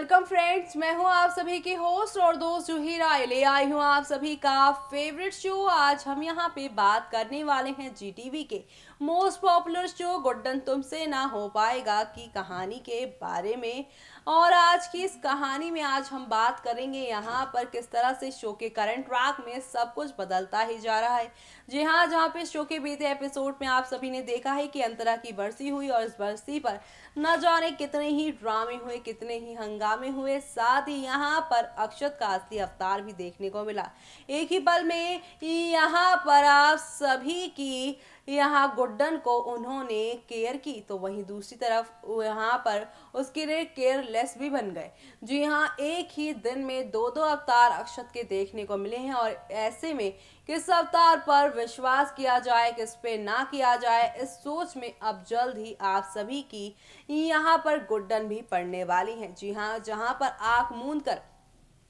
Welcome friends, मैं हूं आप सभी की होस्ट और दोस्त जूही राय। ले आई हूं आप सभी का फेवरेट शो। आज हम यहां पे बात करने वाले हैं जीटीवी के मोस्ट पॉपुलर शो गुड्डन तुमसे ना हो पाएगा की कहानी के बारे में। और आज की इस कहानी में आज हम बात करेंगे यहाँ पर किस तरह से शो के करंट ट्रैक में सब कुछ बदलता ही जा रहा है। जी हाँ, जहाँ पे शो के बीते एपिसोड में आप सभी ने देखा है कि अंतरा की बरसी हुई और इस बरसी पर न जाने कितने ही ड्रामे हुए, कितने ही हंगामे हुए। साथ ही यहाँ पर अक्षत का असली अवतार भी देखने को मिला। एक ही पल में यहाँ पर आप सभी की यहाँ गुड्डन को उन्होंने केयर की, तो वहीं दूसरी तरफ यहाँ पर उसके लिए केयरलेस भी बन गए। जी हाँ, एक ही दिन में दो दो अवतार अक्षत के देखने को मिले हैं। और ऐसे में किस अवतार पर विश्वास किया जाए, किस पे ना किया जाए, इस सोच में अब जल्द ही आप सभी की यहाँ पर गुड्डन भी पड़ने वाली हैं। जी हाँ, जहाँ पर आंख मूंद कर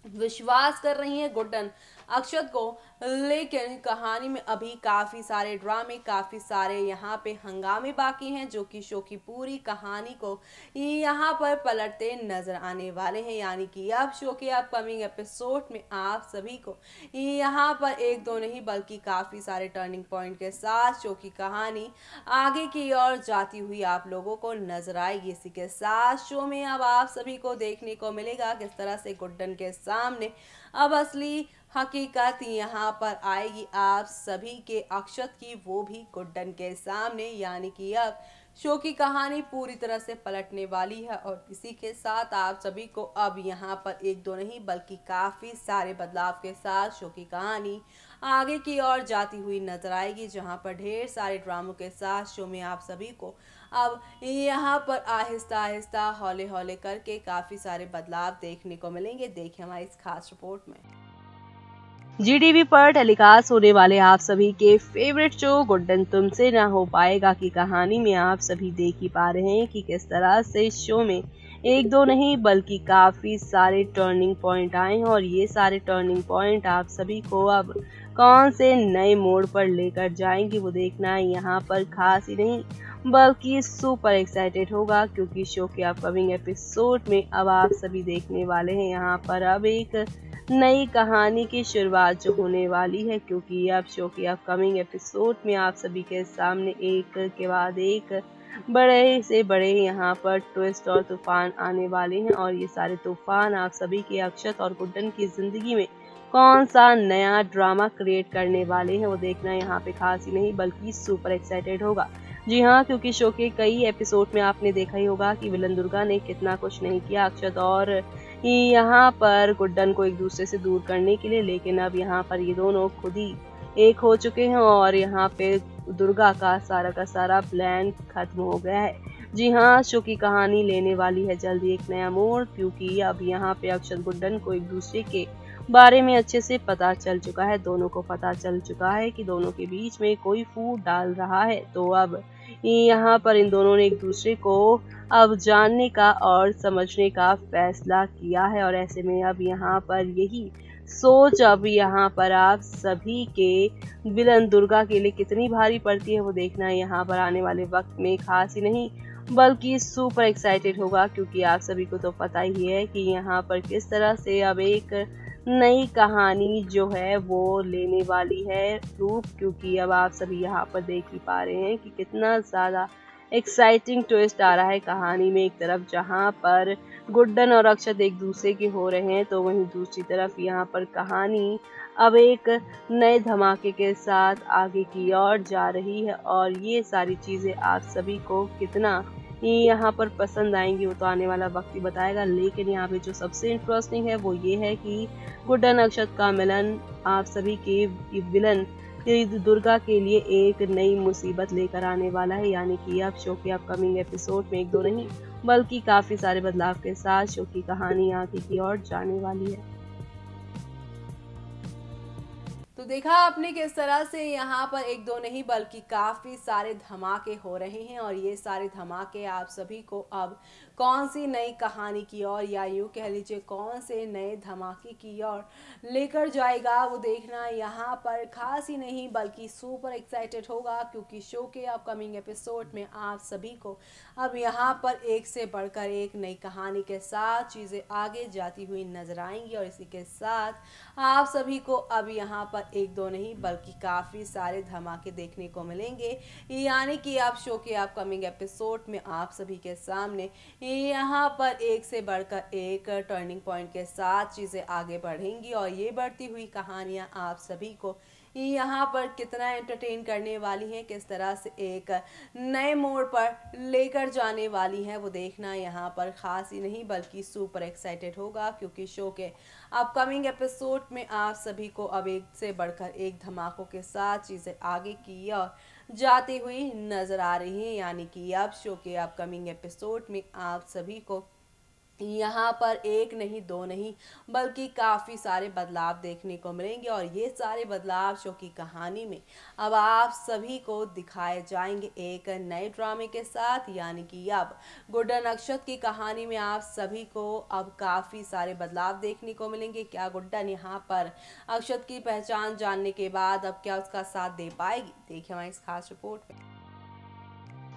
विश्वास कर रही है गुड्डन अक्षत को, लेकिन कहानी में अभी काफी सारे ड्रामे, काफी सारे यहाँ पे हंगामे बाकी हैं जो कि शो की पूरी कहानी को यहाँ पर पलटते नजर आने वाले हैं। यानी कि अब शो के अपकमिंग एपिसोड में आप सभी को यहाँ पर एक दो नहीं बल्कि काफी सारे टर्निंग पॉइंट के साथ शो की कहानी आगे की ओर जाती हुई आप लोगों को नजर आएगी। इसी के साथ शो में अब आप सभी को देखने को मिलेगा किस तरह से गुड्डन के सामने अब असली हकीकत यहाँ पर आएगी आप सभी के अक्षत की, वो भी गुड्डन के सामने। यानी कि अब शो की कहानी पूरी तरह से पलटने वाली है। और इसी के साथ आप सभी को अब यहाँ पर एक दो नहीं बल्कि काफ़ी सारे बदलाव के साथ शो की कहानी आगे की ओर जाती हुई नजर आएगी, जहाँ पर ढेर सारे ड्रामों के साथ शो में आप सभी को अब यहाँ पर आहिस्ता आहिस्ता हौले हौले करके काफ़ी सारे बदलाव देखने को मिलेंगे। देखिए हमारी इस खास रिपोर्ट में। जीटीवी पर टेलीकास्ट होने वाले आप सभी के फेवरेट शो गुड्डन तुमसे ना हो पाएगा की कहानी में आप सभी देख ही पा रहे हैं कि किस तरह से शो में एक दो नहीं बल्कि काफी सारे टर्निंग पॉइंट आए हैं। और ये सारे टर्निंग पॉइंट आप सभी को अब कौन से नए मोड़ पर लेकर जाएंगे वो देखना यहाँ पर खास ही नहीं बल्कि सुपर एक्साइटेड होगा, क्योंकि शो के अपकमिंग एपिसोड में अब आप सभी देखने वाले हैं यहाँ पर अब एक नई कहानी की शुरुआत जो होने वाली है। क्योंकि अब शो के अपकमिंग एपिसोड में आप सभी के सामने एक के बाद एक बड़े से बड़े यहाँ पर ट्विस्ट और तूफान आने वाले हैं। और ये सारे तूफान आप सभी के अक्षत और गुड्डन की जिंदगी में कौन सा नया ड्रामा क्रिएट करने वाले हैं वो देखना यहाँ पे खास ही नहीं बल्कि सुपर एक्साइटेड होगा। जी हाँ, क्योंकि शो के कई एपिसोड में आपने देखा ही होगा कि विलन दुर्गा ने कितना कुछ नहीं किया अक्षत और यहाँ पर गुड्डन को एक दूसरे से दूर करने के लिए, लेकिन अब यहाँ पर ये दोनों खुद ही एक हो चुके हैं और यहाँ पे दुर्गा का सारा प्लान खत्म हो गया है। जी हाँ, शो की कहानी लेने वाली है जल्दी एक नया मोड़, क्योंकि अब यहाँ पे अक्षत गुड्डन को एक दूसरे के बारे में अच्छे से पता चल चुका है। दोनों को पता चल चुका है कि दोनों के बीच में कोई फूट डाल रहा है। तो अब यहाँ पर इन दोनों ने एक दूसरे को अब जानने का और समझने का फैसला किया है। और ऐसे में अब यहाँ पर यही सोच अब यहाँ पर आप सभी के विलन दुर्गा के लिए कितनी भारी पड़ती है वो देखना यहाँ पर आने वाले वक्त में खास ही नहीं बल्कि सुपर एक्साइटेड होगा, क्योंकि आप सभी को तो पता ही है कि यहाँ पर किस तरह से अब एक नई कहानी जो है वो लेने वाली है रूप। क्योंकि अब आप सभी यहाँ पर देख ही पा रहे हैं कि कितना ज़्यादा एक्साइटिंग ट्विस्ट आ रहा है कहानी में। एक तरफ जहाँ पर गुड्डन और अक्षत एक दूसरे के हो रहे हैं, तो वहीं दूसरी तरफ यहाँ पर कहानी अब एक नए धमाके के साथ आगे की ओर जा रही है। और ये सारी चीज़ें आप सभी को कितना यहाँ पर पसंद आएंगी वो तो आने वाला वक्त ही बताएगा। लेकिन यहाँ पे जो सबसे इंटरेस्टिंग है वो ये है कि गुड्डन अक्षत का मिलन आप सभी के विलन दुर्गा के लिए एक नई मुसीबत लेकर आने वाला है। यानी कि अब शो के अपकमिंग एपिसोड में एक दो नहीं बल्कि काफी सारे बदलाव के साथ शो की कहानी आगे की ओर जाने वाली है। तो देखा आपने किस तरह से यहाँ पर एक दो नहीं बल्कि काफ़ी सारे धमाके हो रहे हैं और ये सारे धमाके आप सभी को अब कौन सी नई कहानी की ओर या यूँ कह लीजिए कौन से नए धमाके की ओर लेकर जाएगा वो देखना यहाँ पर खास ही नहीं बल्कि सुपर एक्साइटेड होगा, क्योंकि शो के अपकमिंग एपिसोड में आप सभी को अब यहाँ पर एक से बढ़कर एक नई कहानी के साथ चीज़ें आगे जाती हुई नजर आएंगी। और इसी के साथ आप सभी को अब यहाँ पर एक दो नहीं बल्कि काफ़ी सारे धमाके देखने को मिलेंगे, यानी कि आप शो के अपकमिंग एपिसोड में आप सभी के सामने यहाँ पर एक से बढ़कर एक टर्निंग पॉइंट के साथ चीज़ें आगे बढ़ेंगी और ये बढ़ती हुई कहानियाँ आप सभी को यहाँ पर कितना एंटरटेन करने वाली हैं, किस तरह से एक नए मोड़ पर लेकर जाने वाली हैं वो देखना यहाँ पर खास ही नहीं बल्कि सुपर एक्साइटेड होगा, क्योंकि शो के अपकमिंग एपिसोड में आप सभी को अब एक से बढ़कर एक धमाकों के साथ चीज़ें आगे की और जाती हुई नज़र आ रही हैं। यानी कि अब शो के अपकमिंग एपिसोड में आप सभी को यहाँ पर एक नहीं दो नहीं बल्कि काफ़ी सारे बदलाव देखने को मिलेंगे और ये सारे बदलाव शो की कहानी में अब आप सभी को दिखाए जाएंगे एक नए ड्रामे के साथ। यानी कि अब गुड्डन अक्षत की कहानी में आप सभी को अब काफ़ी सारे बदलाव देखने को मिलेंगे। क्या गुड्डन यहाँ पर अक्षत की पहचान जानने के बाद अब क्या उसका साथ दे पाएगी, देखिए हमारी इस खास रिपोर्ट में।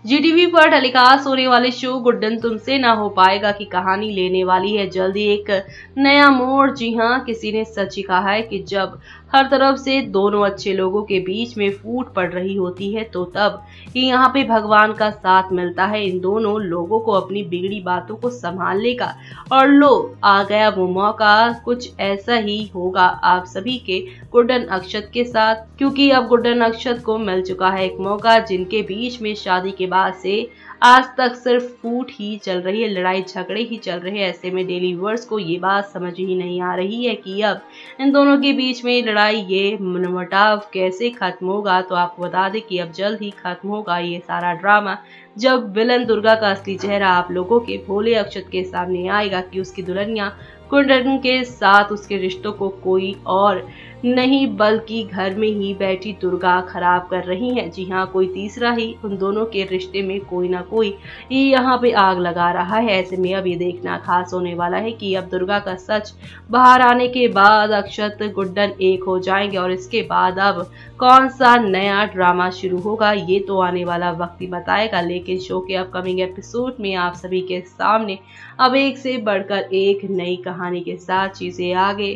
जीटीवी पर टेलीकास्ट होने वाले शो गुड्डन तुमसे ना हो पाएगा की कहानी लेने वाली है जल्दी एक नया मोड़। जी हाँ, किसी ने सच ही कहा है कि जब हर तरफ से दोनों अच्छे लोगों के बीच में फूट पड़ रही होती है तो तब ही यहाँ पे भगवान का साथ मिलता है इन दोनों लोगों को अपनी बिगड़ी बातों को संभालने का। और लो आ गया वो मौका, कुछ ऐसा ही होगा आप सभी के गुड्डन अक्षत के साथ, क्योंकि अब गुड्डन अक्षत को मिल चुका है एक मौका जिनके बीच में शादी के बाद से आज तक सिर्फ फूट ही चल रही है, लड़ाई झगड़े ही चल रहे हैं। ऐसे में डेली व्यूअर्स को ये बात समझ ही नहीं आ रही है कि अब इन दोनों के बीच में लड़ाई ये मनमुटाव कैसे खत्म होगा। तो आपको बता दें कि अब जल्द ही खत्म होगा ये सारा ड्रामा, जब विलन दुर्गा का असली चेहरा आप लोगों के भोले अक्षत के सामने आएगा कि उसकी दुल्हनिया गुड्डन के साथ उसके रिश्तों को कोई और नहीं बल्कि घर में ही बैठी दुर्गा खराब कर रही हैं। जी हाँ, कोई तीसरा ही उन दोनों के रिश्ते में कोई ना कोई यहाँ पे आग लगा रहा है। ऐसे में अब ये देखना खास होने वाला है कि अब दुर्गा का सच बाहर आने के बाद अक्षत गुड्डन एक हो जाएंगे और इसके बाद अब कौन सा नया ड्रामा शुरू होगा ये तो आने वाला वक्त ही बताएगा। लेकिन शो के अपकमिंग एपिसोड में आप सभी के सामने अब एक से बढ़कर एक नई कहानी के साथ चीजें आगे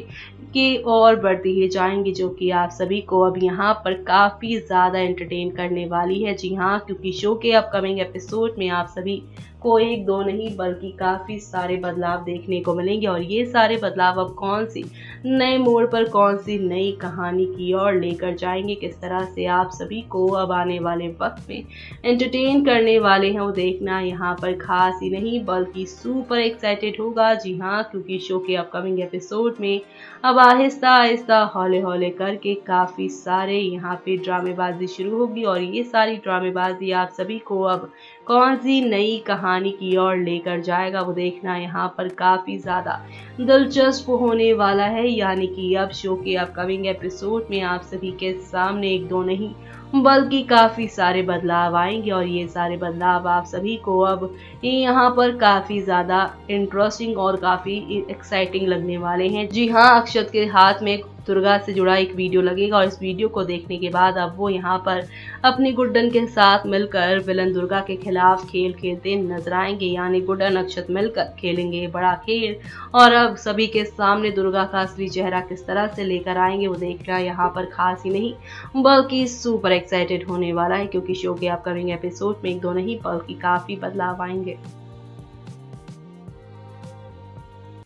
की ओर बढ़ती ही जाएंगी, जो कि आप सभी को अब यहाँ पर काफी ज्यादा एंटरटेन करने वाली है। जी हाँ, क्योंकि शो के अपकमिंग एपिसोड में आप सभी को एक दो नहीं बल्कि काफी सारे बदलाव देखने को मिलेंगे और ये सारे बदलाव अब कौन सी नए मोड़ पर कौन सी नई कहानी की ओर लेकर जाएंगे, किस तरह से आप सभी को अब आने वाले वक्त में एंटरटेन करने वाले हैं वो देखना यहाँ पर खास ही नहीं बल्कि सुपर एक्साइटेड होगा। जी हाँ, क्योंकि शो के अपकमिंग एपिसोड में अब आहिस्ता आहिस्ता हौले हौले करके काफी सारे यहाँ पे ड्रामेबाजी शुरू होगी और ये सारी ड्रामेबाजी आप सभी को अब कौन सी नई कहानी की ओर लेकर जाएगा वो देखना यहाँ पर काफी ज्यादा दिलचस्प होने वाला है। यानी कि अब शो के अपकमिंग एपिसोड में आप सभी के सामने एक दो नहीं बल्कि काफी सारे बदलाव आएंगे और ये सारे बदलाव आप सभी को अब यहाँ पर काफी ज्यादा इंटरेस्टिंग और काफी एक्साइटिंग लगने वाले हैं। जी हाँ, अक्षत के हाथ में दुर्गा से जुड़ा एक वीडियो लगेगा और इस वीडियो को देखने के बाद अब वो यहाँ पर अपनी गुड्डन के साथ मिलकर विलन दुर्गा के खिलाफ खेल खेलते नजर आएंगे। यानी गुड्डन अक्षत मिलकर खेलेंगे बड़ा खेल और अब सभी के सामने दुर्गा का असली चेहरा किस तरह से लेकर आएंगे वो देखना यहाँ पर खास ही नहीं बल्कि सुपर एक्साइटेड होने वाला है, क्योंकि शो के अपकमिंग एपिसोड में एक दो नहीं बल्कि काफी बदलाव आएंगे।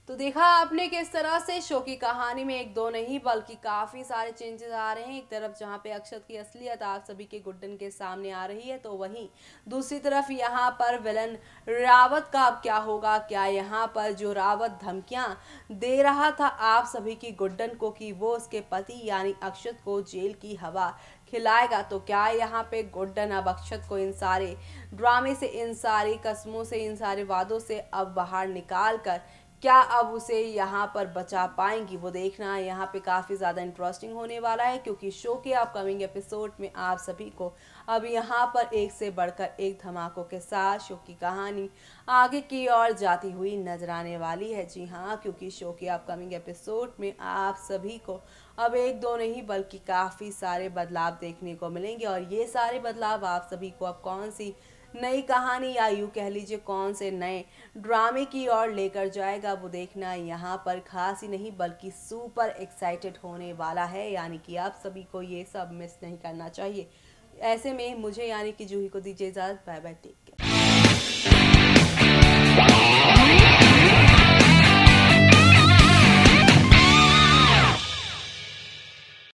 तो देखा आपने किस तरह से शो की कहानी में एक दो नहीं बल्कि काफ़ी सारे चेंजेस आ रहे हैं। एक तरफ जहां पे अक्षत की असलियत आप सभी के गुड्डन के सामने आ रही है, तो वहीं दूसरी तरफ यहां पर विलन रावत का अब क्या होगा। क्या यहां पर जो रावत धमकियां दे रहा था आप सभी की गुड्डन को कि वो उसके पति यानी अक्षत को जेल की हवा खिलाएगा, तो क्या यहाँ पे गुड्डन अब अक्षत को इन सारे ड्रामे से, इन सारी कस्मों से, इन सारे वादों से अब बाहर निकाल कर क्या अब उसे यहाँ पर बचा पाएंगी, वो देखना यहाँ पे काफ़ी ज़्यादा इंटरेस्टिंग होने वाला है, क्योंकि शो के अपकमिंग एपिसोड में आप सभी को अब यहाँ पर एक से बढ़कर एक धमाकों के साथ शो की कहानी आगे की ओर जाती हुई नजर आने वाली है। जी हाँ, क्योंकि शो के अपकमिंग एपिसोड में आप सभी को अब एक दो नहीं बल्कि काफ़ी सारे बदलाव देखने को मिलेंगे, और ये सारे बदलाव आप सभी को अब कौन सी नई कहानी या यूँ कह लीजिए कौन से नए ड्रामे की ओर लेकर जाएगा, वो देखना यहाँ पर खास ही नहीं बल्कि सुपर एक्साइटेड होने वाला है। यानी कि आप सभी को ये सब मिस नहीं करना चाहिए। ऐसे में मुझे यानी कि जूही को दीजिए इजाज़त। Bye bye.